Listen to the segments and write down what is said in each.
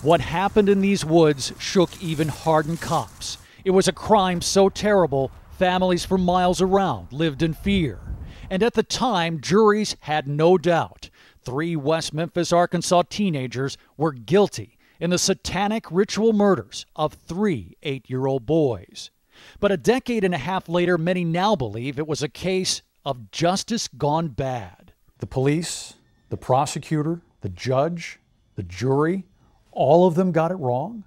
What happened in these woods shook even hardened cops. It was a crime so terrible, families for miles around lived in fear. And at the time, juries had no doubt. 3 West Memphis, Arkansas teenagers were guilty in the satanic ritual murders of 3 8-year-old boys. But a decade and a half later, many now believe it was a case of justice gone bad. The police, the prosecutor, the judge, the jury, all of them got it wrong?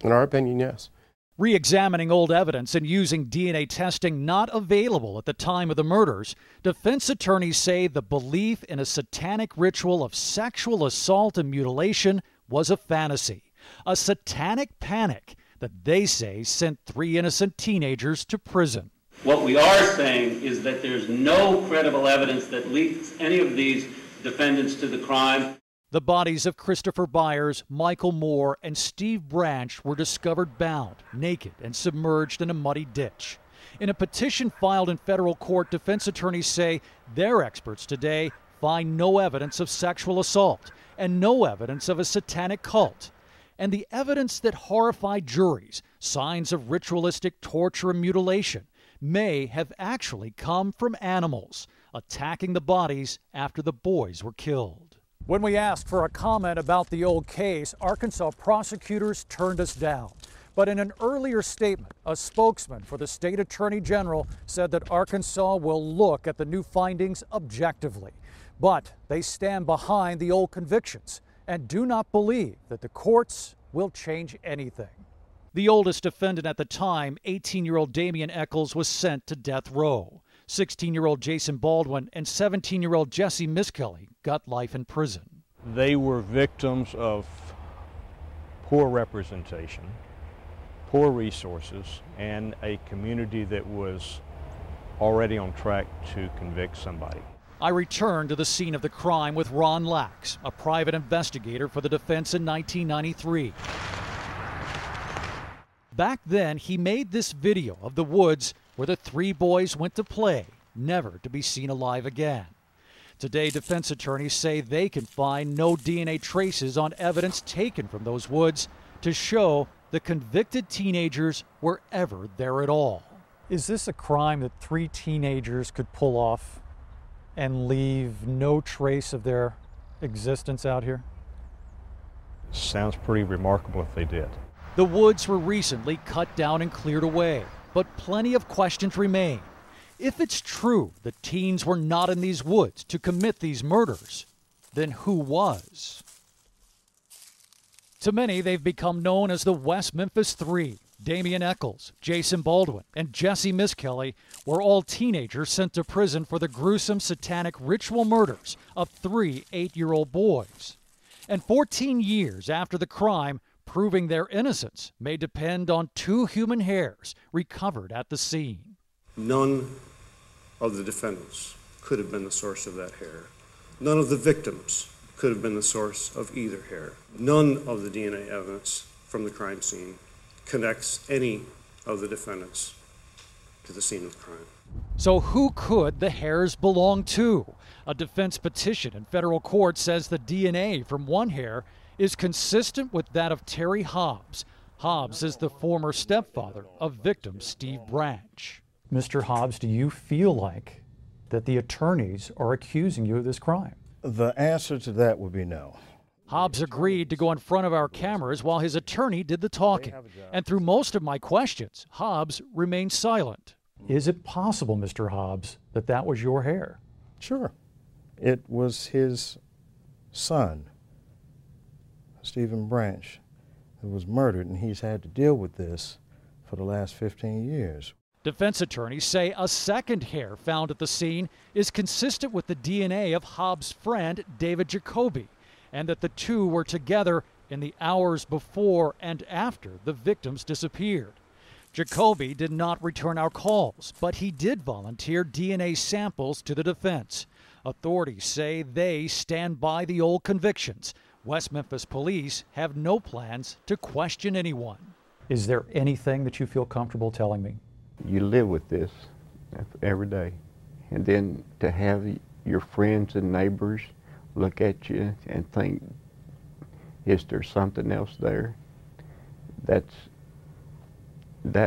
In our opinion, yes. Re-examining old evidence and using DNA testing not available at the time of the murders, defense attorneys say the belief in a satanic ritual of sexual assault and mutilation was a fantasy, a satanic panic that they say sent 3 innocent teenagers to prison. What we are saying is that there's no credible evidence that links any of these defendants to the crime. The bodies of Christopher Byers, Michael Moore, and Steve Branch were discovered bound, naked, and submerged in a muddy ditch. In a petition filed in federal court, defense attorneys say their experts today find no evidence of sexual assault and no evidence of a satanic cult. And the evidence that horrified juries, signs of ritualistic torture and mutilation, may have actually come from animals attacking the bodies after the boys were killed. When we asked for a comment about the old case, Arkansas prosecutors turned us down. But in an earlier statement, a spokesman for the state attorney general said that Arkansas will look at the new findings objectively. But they stand behind the old convictions and do not believe that the courts will change anything. The oldest defendant at the time, 18-year-old Damian Eccles, was sent to death row. 16-year-old Jason Baldwin and 17-year-old Jesse Miskelly got life in prison. They were victims of poor representation, poor resources, and a community that was already on track to convict somebody. I returned to the scene of the crime with Ron Lax, a private investigator for the defense in 1993. Back then, he made this video of the woods where the 3 boys went to play, never to be seen alive again. Today, defense attorneys say they can find no DNA traces on evidence taken from those woods to show the convicted teenagers were ever there at all. Is this a crime that 3 teenagers could pull off and leave no trace of their existence out here? Sounds pretty remarkable if they did. The woods were recently cut down and cleared away, but plenty of questions remain. If it's true the teens were not in these woods to commit these murders, then who was? To many, they've become known as the West Memphis Three. Damian Eccles, Jason Baldwin, and Jesse Miskelly were all teenagers sent to prison for the gruesome satanic ritual murders of 3 8-year-old boys. And 14 years after the crime, proving their innocence may depend on 2 human hairs recovered at the scene. None of the defendants could have been the source of that hair. None of the victims could have been the source of either hair. None of the DNA evidence from the crime scene connects any of the defendants to the scene of the crime. So who could the hairs belong to? A defense petition in federal court says the DNA from one hair is consistent with that of Terry Hobbs. Hobbs is the former stepfather of victim Steve Branch. Mr. Hobbs, do you feel like that the attorneys are accusing you of this crime? The answer to that would be no. Hobbs agreed to go in front of our cameras while his attorney did the talking. And through most of my questions, Hobbs remained silent. Is it possible, Mr. Hobbs, that that was your hair? Sure. It was his son, Stephen Branch, who was murdered, and he's had to deal with this for the last 15 years. Defense attorneys say a second hair found at the scene is consistent with the DNA of Hobbs' friend, David Jacoby, and that the 2 were together in the hours before and after the victims disappeared. Jacoby did not return our calls, but he did volunteer DNA samples to the defense. Authorities say they stand by the old convictions. West Memphis police have no plans to question anyone. Is there anything that you feel comfortable telling me? You live with this every day. And then to have your friends and neighbors look at you and think Is there something else there? That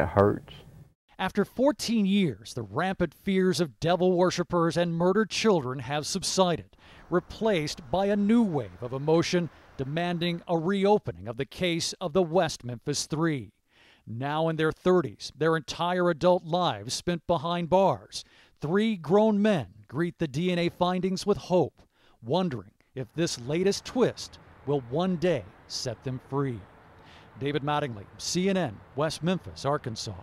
hurts. After 14 years, the rampant fears of devil worshippers and murdered children have subsided, replaced by a new wave of emotion demanding a reopening of the case of the West Memphis Three. Now in their 30s, their entire adult lives spent behind bars, 3 grown men greet the DNA findings with hope, wondering if this latest twist will one day set them free. David Mattingly, CNN, West Memphis, Arkansas.